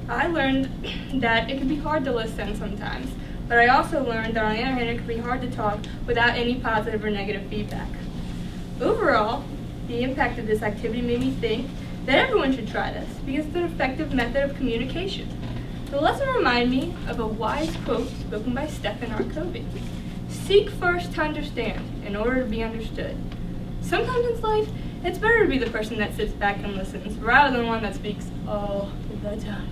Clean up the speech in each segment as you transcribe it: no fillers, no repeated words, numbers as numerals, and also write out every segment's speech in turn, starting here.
I learned that it can be hard to listen sometimes, but I also learned that on the other hand, it can be hard to talk without any positive or negative feedback. Overall, the impact of this activity made me think that everyone should try this because it's an effective method of communication. The lesson reminded me of a wise quote spoken by Stephen R. Covey. Seek first to understand in order to be understood. Sometimes in life, it's better to be the person that sits back and listens rather than one that speaks all the time.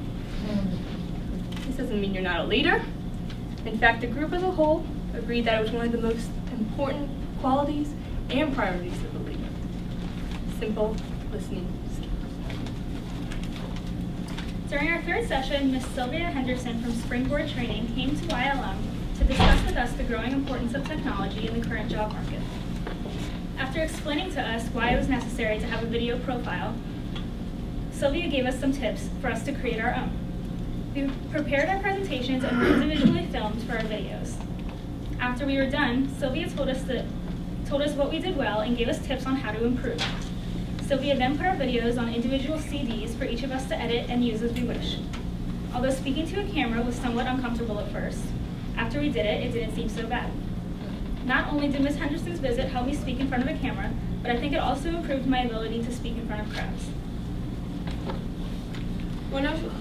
This doesn't mean you're not a leader. In fact, the group as a whole agreed that it was one of the most important qualities and priorities of a leader. Simple listening skills. During our third session, Ms. Sylvia Henderson from Springboard Training came to YLM to discuss with us the growing importance of technology in the current job market. After explaining to us why it was necessary to have a video profile, Sylvia gave us some tips for us to create our own. We prepared our presentations and were individually filmed for our videos. After we were done, Sylvia told us what we did well and gave us tips on how to improve. Sylvia then put our videos on individual CDs for each of us to edit and use as we wish. Although speaking to a camera was somewhat uncomfortable at first, after we did it, it didn't seem so bad. Not only did Ms. Henderson's visit help me speak in front of a camera, but I think it also improved my ability to speak in front of crowds. One of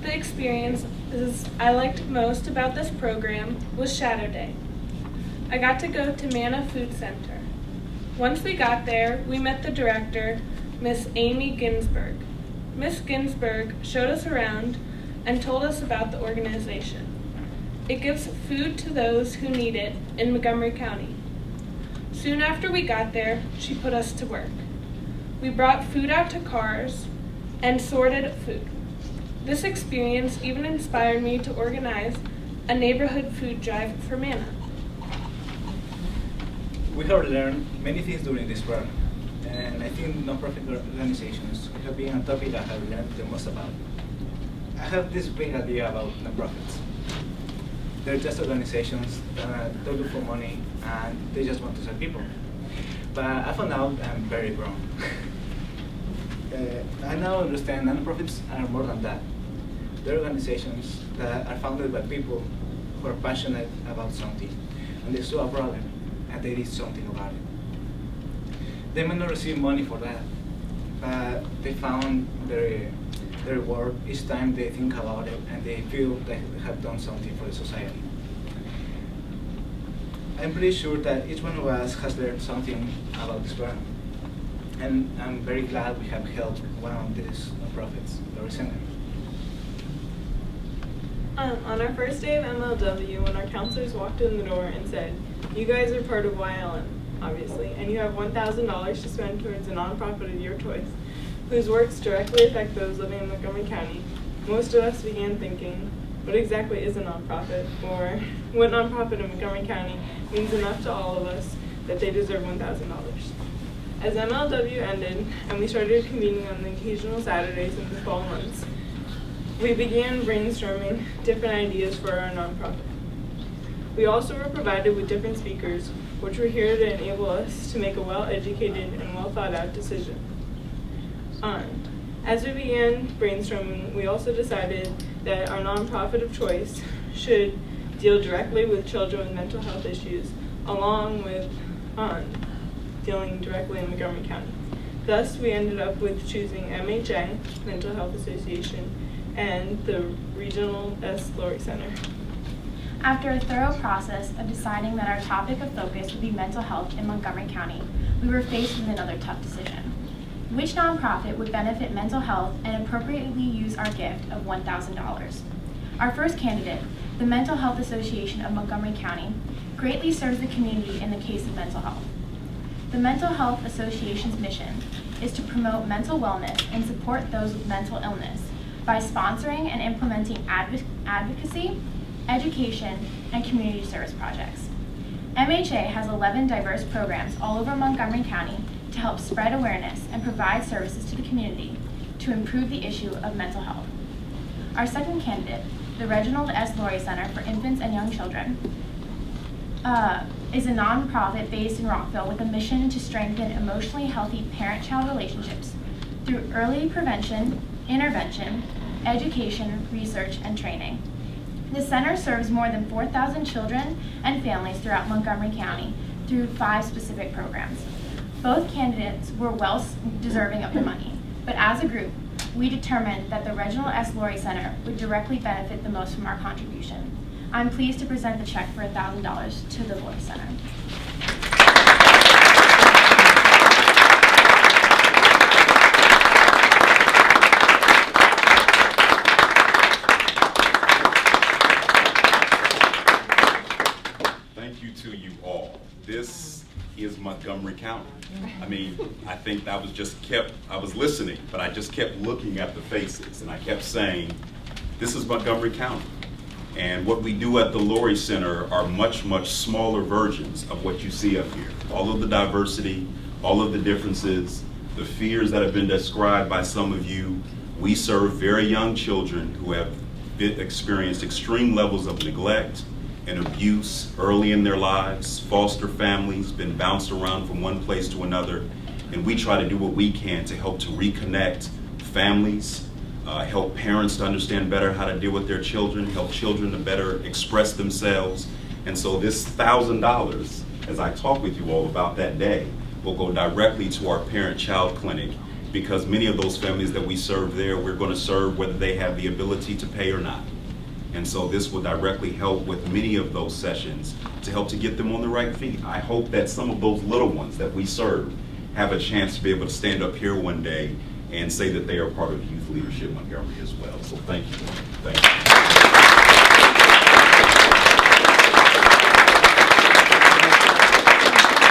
the experiences I liked most about this program was Shadow Day. I got to go to Manna Food Center. Once we got there, we met the director, Miss Amy Ginsberg. Miss Ginsberg showed us around and told us about the organization. It gives food to those who need it in Montgomery County. Soon after we got there, she put us to work. We brought food out to cars and sorted food. This experience even inspired me to organize a neighborhood food drive for Manna. We have learned many things during this program, and I think nonprofit organizations have been a topic I have learned the most about. I have this big idea about nonprofits. They're just organizations that don't look for money and they just want to serve people. But I found out I'm very wrong. I now understand nonprofits are more than that. They're organizations that are founded by people who are passionate about something, and they saw a problem and they did something about it. They may not receive money for that, but they found their reward each time they think about it and they feel they have done something for the society. I'm pretty sure that each one of us has learned something about this program, and I'm very glad we have helped one of these nonprofits very recently. On our first day of MLW, when our counselors walked in the door and said, "You guys are part of YLM, obviously, and you have $1,000 to spend towards a nonprofit of your choice, whose works directly affect those living in Montgomery County," most of us began thinking, what exactly is a nonprofit, or what nonprofit in Montgomery County means enough to all of us that they deserve $1,000. As MLW ended and we started convening on the occasional Saturdays in the fall months, we began brainstorming different ideas for our nonprofit. We also were provided with different speakers, which were here to enable us to make a well-educated and well-thought-out decision. As we began brainstorming, we also decided that our nonprofit of choice should deal directly with children with mental health issues, along with dealing directly in Montgomery County. Thus, we ended up with choosing MHA, Mental Health Association, and the Regional S. Laurie Center. After a thorough process of deciding that our topic of focus would be mental health in Montgomery County, we were faced with another tough decision. Which nonprofit would benefit mental health and appropriately use our gift of $1,000? Our first candidate, the Mental Health Association of Montgomery County, greatly serves the community in the case of mental health. The Mental Health Association's mission is to promote mental wellness and support those with mental illness by sponsoring and implementing advocacy, education, and community service projects. MHA has 11 diverse programs all over Montgomery County to help spread awareness and provide services to the community to improve the issue of mental health. Our second candidate, the Reginald S. Laurie Center for Infants and Young Children, is a nonprofit based in Rockville with a mission to strengthen emotionally healthy parent-child relationships through early prevention, intervention, education, research, and training. The center serves more than 4,000 children and families throughout Montgomery County through 5 specific programs. Both candidates were well deserving of the money, but as a group, we determined that the Reginald S. Laurie Center would directly benefit the most from our contribution. I'm pleased to present the check for $1,000 to the Laurie Center. Thank you to you all. This is Montgomery County. I mean, I think I was listening, but I just kept looking at the faces and I kept saying, this is Montgomery County. And what we do at the Laurie Center are much, much smaller versions of what you see up here. All of the diversity, all of the differences, the fears that have been described by some of you. We serve very young children who have experienced extreme levels of neglect and abuse early in their lives, foster families, been bounced around from one place to another, and we try to do what we can to help to reconnect families, help parents to understand better how to deal with their children, help children to better express themselves. And so this $1,000, as I talk with you all about that day, will go directly to our parent-child clinic, because many of those families that we serve there, we're going to serve whether they have the ability to pay or not. And so this will directly help with many of those sessions to help to get them on the right feet. I hope that some of those little ones that we serve have a chance to be able to stand up here one day and say that they are part of Youth Leadership Montgomery as well. So thank you. Thank you.